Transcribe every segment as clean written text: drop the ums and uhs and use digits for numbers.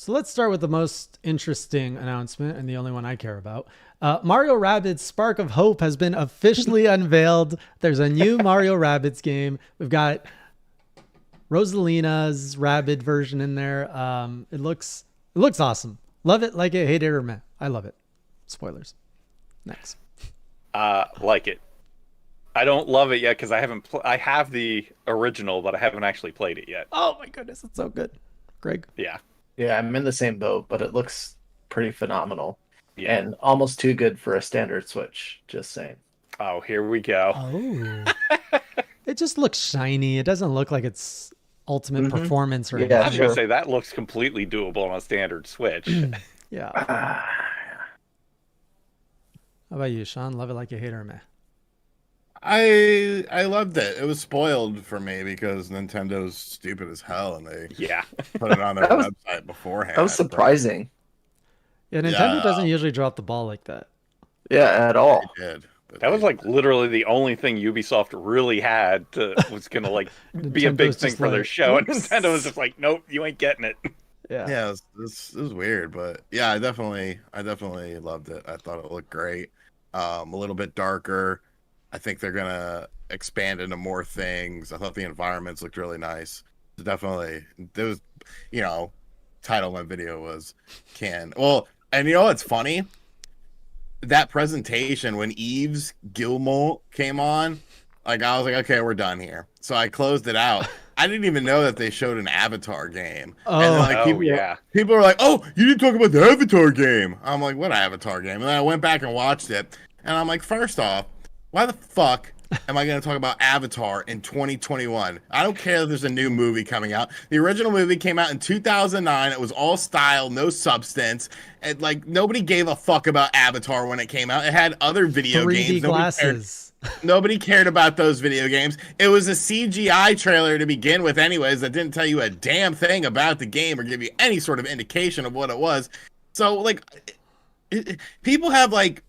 So let's start with the most interesting announcement and the only one I care about. Mario Rabbids Spark of Hope has been officially unveiled. There's a new Mario Rabbids game. We've got Rosalina's Rabbid version in there. It looks awesome. Love it, like it, hate it, or meh. I love it. Spoilers. Next. Like it. I don't love it yet because I haven't. I have the original, but I haven't actually played it yet. Oh my goodness, it's so good. Greg? Yeah. Yeah, I'm in the same boat, but it looks pretty phenomenal. Yeah. And almost too good for a standard Switch, just saying. Oh, here we go. Oh. It just looks shiny. It doesn't look like it's ultimate performance or anything. Yeah, I was going to say, that looks completely doable on a standard Switch. Yeah. How about you, Sean? Love it, like you, hate it, or meh? I loved it. It was spoiled for me because Nintendo's stupid as hell, and they put it on their website beforehand. That was surprising. Yeah, Nintendo doesn't usually drop the ball like that. Yeah, at all. They did. That was like literally the only thing Ubisoft really had was going to like be a big thing for their show, and Nintendo was just like, nope, you ain't getting it. Yeah, it was weird, but yeah, I definitely loved it. I thought it looked great. A little bit darker. I think they're gonna expand into more things. I thought the environments looked really nice. Definitely, there was, title of my video was Well, and you know what's funny? That presentation when Yves Guillemot came on, like I was like, okay, we're done here. So I closed it out. I didn't even know that they showed an Avatar game. Oh, and then, like, people are like, oh, you didn't talk about the Avatar game. I'm like, what Avatar game? And then I went back and watched it, and I'm like, first off, why the fuck am I going to talk about Avatar in 2021? I don't care if there's a new movie coming out. The original movie came out in 2009. It was all style, no substance. And like nobody gave a fuck about Avatar when it came out. It had other video 3D games. glasses. Nobody cared about those video games. It was a CGI trailer to begin with anyways that didn't tell you a damn thing about the game or give you any sort of indication of what it was. So like people have like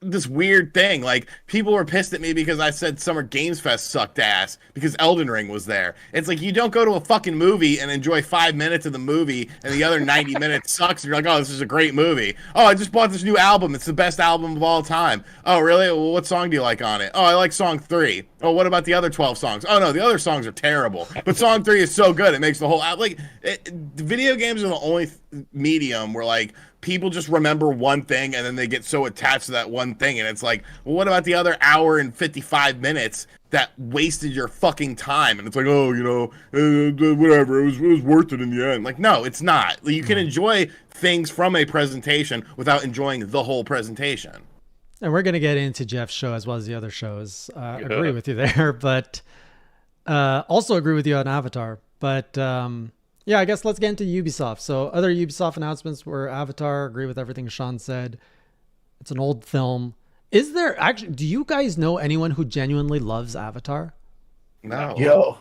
this weird thing, like people were pissed at me because I said Summer Games Fest sucked ass because Elden Ring was there. It's like you don't go to a fucking movie and enjoy 5 minutes of the movie and the other 90 minutes sucks and you're like, oh, this is a great movie. Oh, I just bought this new album, it's the best album of all time. Oh really? Well, what song do you like on it? Oh, I like song 3. Oh, what about the other 12 songs? Oh no, the other songs are terrible, but song 3 is so good it makes the whole video games are the only medium where like people just remember one thing and then they get so attached to that one thing. And it's like, well, what about the other hour and 55 minutes that wasted your fucking time? And it's like, oh, whatever. It was worth it in the end. Like, no, it's not. You can enjoy things from a presentation without enjoying the whole presentation. And we're going to get into Jeff's show as well as the other shows. Agree with you there, but also agree with you on Avatar. But yeah, I guess let's get into Ubisoft. So other Ubisoft announcements were Avatar. Agree with everything Sean said. It's an old film. Is there actually, do you guys know anyone who genuinely loves Avatar? No. Yo.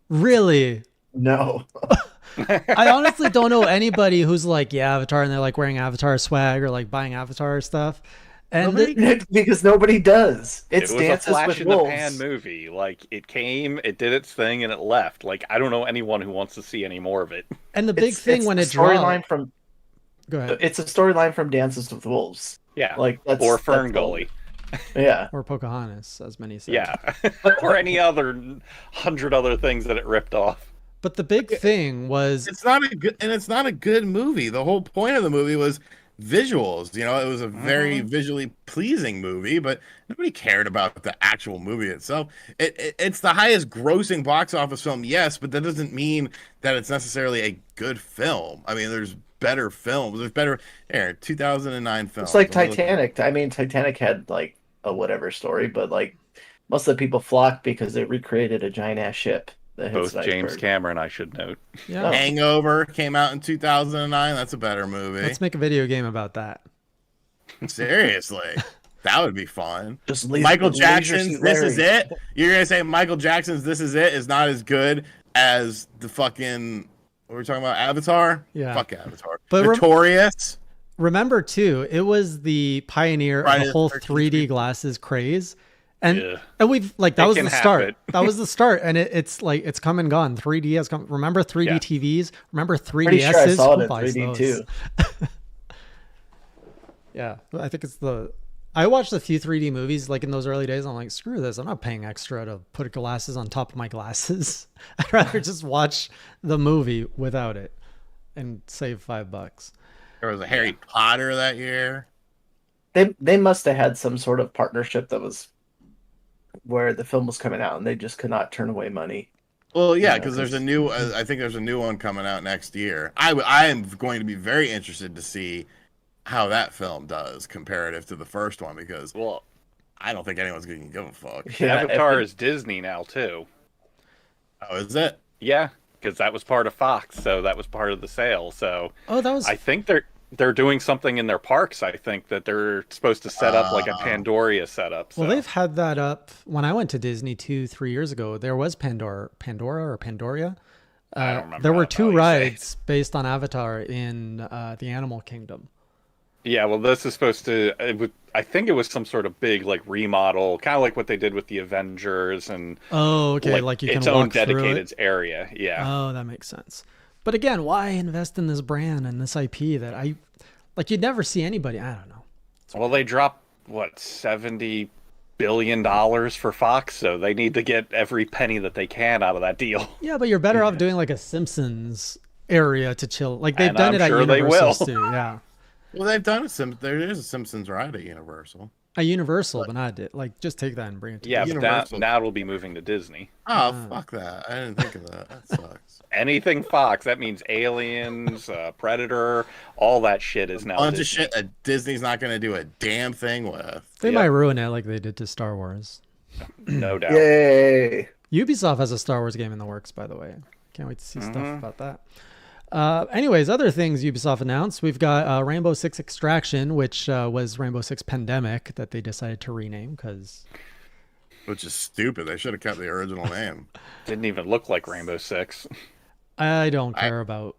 Really? No. I honestly don't know anybody who's like, yeah, Avatar, and they're like wearing Avatar swag or like buying Avatar stuff. And because nobody does. It was Dances a flash with in Wolves. the pan movie. Like it came, it did its thing, and it left. Like I don't know anyone who wants to see any more of it. And the big thing when it storyline from go ahead. It's a storyline from Dances with Wolves. Yeah, like or Fern Gully. Yeah, or Pocahontas, as many say. Yeah, or any other 100 other things that it ripped off. But the big thing was it's not a good movie. The whole point of the movie was visuals. It was a very visually pleasing movie, but nobody cared about the actual movie itself. It's the highest grossing box office film, yes, but that doesn't mean that it's necessarily a good film. I mean, there's better films. There's better 2009 films. It's like Titanic. I mean, Titanic had like a whatever story, but like most of the people flocked because it recreated a giant ass ship. Both James Cameron, I should note. Yeah. Hangover came out in 2009. That's a better movie. Let's make a video game about that. Seriously. That would be fun. Just Michael Jackson's This Is It? You're going to say Michael Jackson's This Is It is not as good as the fucking, what were we talking about, Avatar? Yeah. Fuck Avatar. But Notorious. Remember, too, it was the pioneer of the whole 3D glasses craze. And we've like that It was can the start. happen. That was the start, and it's like it's come and gone. 3D has come. Remember 3D TVs? Remember 3DSs? Pretty sure I saw it Who in buys 3D those? too. Yeah, I think it's the. I watched a few 3D movies like in those early days. I'm like, screw this. I'm not paying extra to put glasses on top of my glasses. I'd rather just watch the movie without it and save $5. There was a Harry Potter that year. They must have had some sort of partnership that was where the film was coming out and they just could not turn away money. Well, yeah, because there's a new. I think there's a new one coming out next year. I am going to be very interested to see how that film does comparative to the first one because I don't think anyone's going to give a fuck. Yeah, Avatar is Disney now too. Oh, is it? Yeah, because that was part of Fox, so that was part of the sale. So that was. I think they're doing something in their parks. I think that they're supposed to set up like a Pandora setup. So. Well, they've had that up when I went to Disney 2-3 years ago. There was Pandora or Pandoria. I don't remember. There were 2 rides based on Avatar in the Animal Kingdom. Yeah, well, this is supposed to. I think it was some sort of big like remodel, kind of like what they did with the Avengers and. Oh, okay. Like you can its walk own through dedicated it. area. Yeah. Oh, that makes sense. But again, why invest in this brand and this IP that you'd never see anybody? I don't know. Well, they dropped $70 billion for Fox, so they need to get every penny that they can out of that deal. Yeah, but you're better off doing like a Simpsons area to chill. Like they've done it at sure they Universal will. too. Yeah. Well, they've done there is a Simpsons ride at Universal. A Universal, but not like just take that and bring it to Yeah, Disney. but now it'll be moving to Disney. Oh, fuck that. I didn't think of that. That sucks. Anything Fox, that means Aliens, Predator, all that shit is now Bunch Disney. of shit that Disney's not going to do a damn thing with. They might ruin it like they did to Star Wars. No doubt. Yay! Ubisoft has a Star Wars game in the works, by the way. Can't wait to see stuff about that. Anyways, other things Ubisoft announced. We've got Rainbow Six Extraction, which was Rainbow Six Pandemic that they decided to rename because... Which is stupid. They should have kept the original name. Didn't even look like Rainbow Six. I don't care about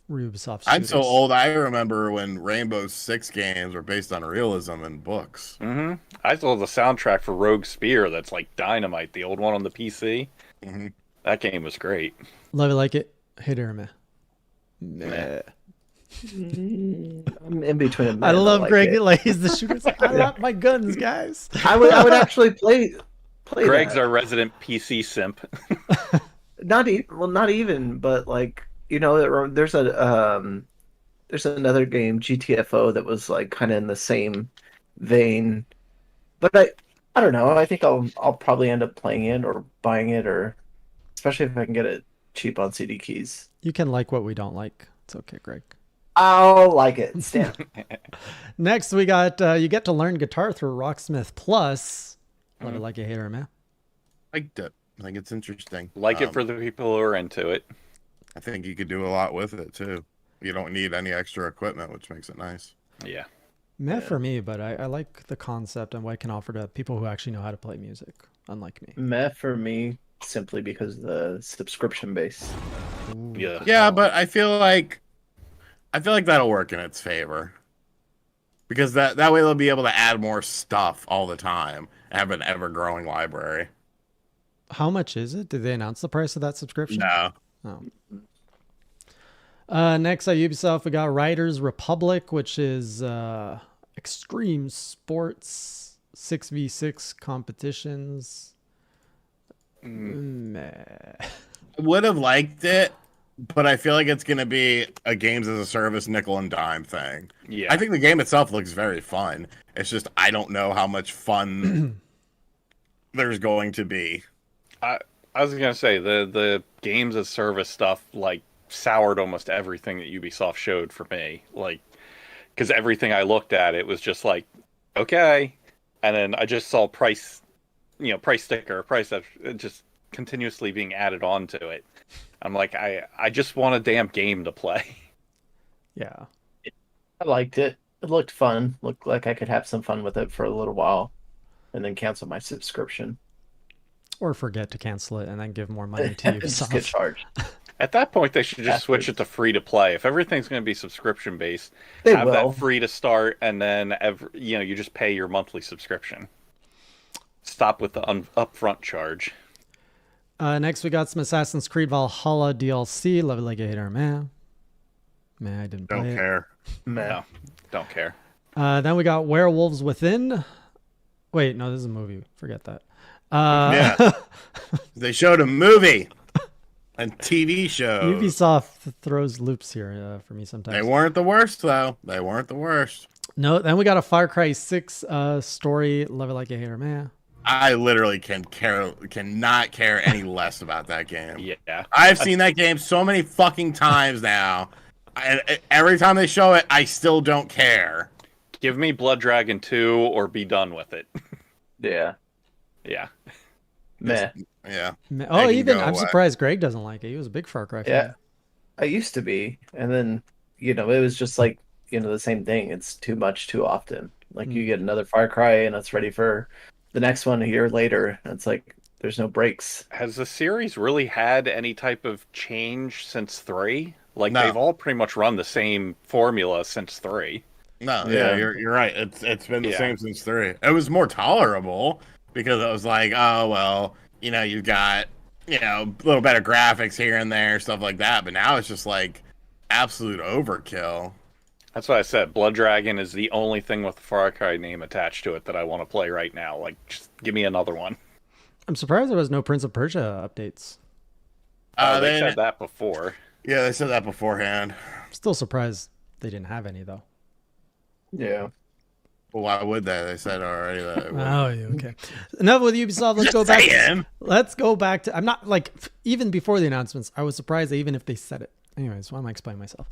Ubisoft. I'm so old. I remember when Rainbow Six games were based on realism in books. Mm-hmm. I saw the soundtrack for Rogue Spear. That's like Dynamite, the old one on the PC. Mm-hmm. That game was great. Love it, like it. Hate it or meh. Meh. I'm in between. I love Greg. Like he's the shooter. Like, I love my guns, guys. I would actually play. Greg's that. our resident PC simp. Not even, but like there's another game GTFO that was like kind of in the same vein, but I don't know. I think I'll probably end up playing it or buying it, or especially if I can get it cheap on CD keys. You can like what we don't like. It's okay, Greg. I'll like it. Stan. Next, we got you get to learn guitar through Rocksmith Plus. Love it, like a hater, man. Liked it. I think it's interesting. It for the people who are into it. I think you could do a lot with it too. You don't need any extra equipment, which makes it nice. Yeah. Meh for me, but I like the concept and what it can offer to people who actually know how to play music, unlike me. Meh for me, simply because of the subscription base. Ooh. Yeah. Yeah, but I feel like that'll work in its favor. Because that way they'll be able to add more stuff all the time and have an ever-growing library. How much is it? Did they announce the price of that subscription? No. Oh. Next at Ubisoft, we got Riders Republic, which is extreme sports 6v6 competitions. Meh. Would have liked it, but I feel like it's going to be a games as a service nickel and dime thing. Yeah. I think the game itself looks very fun. It's just I don't know how much fun there's going to be. I was gonna say the games as service stuff like soured almost everything that Ubisoft showed for me. Like, because everything I looked at, it was just like, okay, and then I just saw price sticker, just continuously being added on to it. I'm like, I just want a damn game to play. Yeah. I liked it. It looked fun. Looked like I could have some fun with it for a little while, and then cancel my subscription. Or forget to cancel it and then give more money to Just get Ubisoft. charged. At that point, they should just switch it to free to play. If everything's going to be subscription based, They have will. that free to start, and then you just pay your monthly subscription. Stop with the upfront charge. Next, we got some Assassin's Creed Valhalla DLC. Love it like a hater, man. Man, I didn't play Don't it. care. No, don't care. Then we got Werewolves Within. Wait, no, this is a movie. Forget that. Yeah. They showed a movie and TV shows. Ubisoft throws loops here for me sometimes. They weren't the worst, though. They weren't the worst. No, then we got a Far Cry 6 story. Love it like a hater, man. I literally cannot care any less about that game. Yeah. I've seen that game so many fucking times now. And every time they show it, I still don't care. Give me Blood Dragon 2 or be done with it. Yeah. Yeah. Meh. Yeah. Oh, They can even go I'm away. surprised Greg doesn't like it. He was a big Far Cry fan. Yeah. I used to be, and then it was just like the same thing. It's too much too often. Like you get another Far Cry, and it's ready for the next one a year later. And it's like there's no breaks. Has the series really had any type of change since 3? Like, No. they've all pretty much run the same formula since 3. No, Yeah. you're right. It's been the Yeah. same since 3. It was more tolerable because it was like, oh well, you've got a little better graphics here and there, stuff like that. But now it's just like absolute overkill. That's what I said. Blood Dragon is the only thing with the Far Cry name attached to it that I want to play right now. Like, just give me another one. I'm surprised there was no Prince of Persia updates. They said that before. Yeah, they said that beforehand. I'm still surprised they didn't have any though. Yeah. Well, why would they? They said already that. It would. Oh, yeah, okay. Enough with Ubisoft. Let's go back. saying. Let's go back to. I'm not like even before the announcements. I was surprised that even if they said it. Anyways, why am I explaining myself?